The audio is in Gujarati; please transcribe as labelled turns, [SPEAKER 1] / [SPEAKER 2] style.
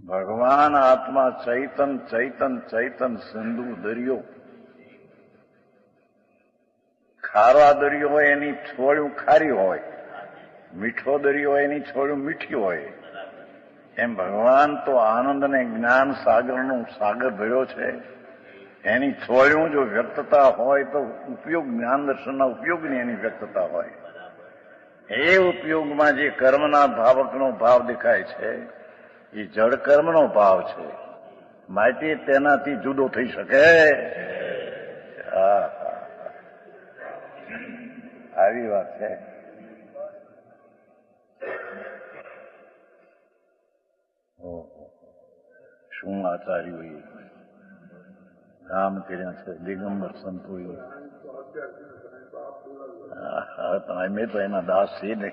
[SPEAKER 1] ભગવાન આત્મા ચૈતન ચૈતન ચૈતન સિંધુ દરિયો. ખારા દરિયો હોય એની છોડ્યું ખારી હોય, મીઠો દરિયો હોય એની છોડ્યું મીઠી હોય. એમ ભગવાન તો આનંદ અને જ્ઞાન સાગરનો સાગર ભર્યો છે. એની છોડ્યું જો વ્યક્તતા હોય તો ઉપયોગ જ્ઞાન દર્શનના ઉપયોગની એની વ્યક્તતા હોય. એ ઉપયોગમાં જે કર્મના ભાવકનો ભાવ દેખાય છે એ જડ કર્મનો ભાવ છે. માટે તેનાથી જુદો થઈ શકે? આવી વાત છે. શું આચાર્યોએ કામ કર્યા છે દિગંબર સંતોએ. અમે તો એના દાસ છીએ ને.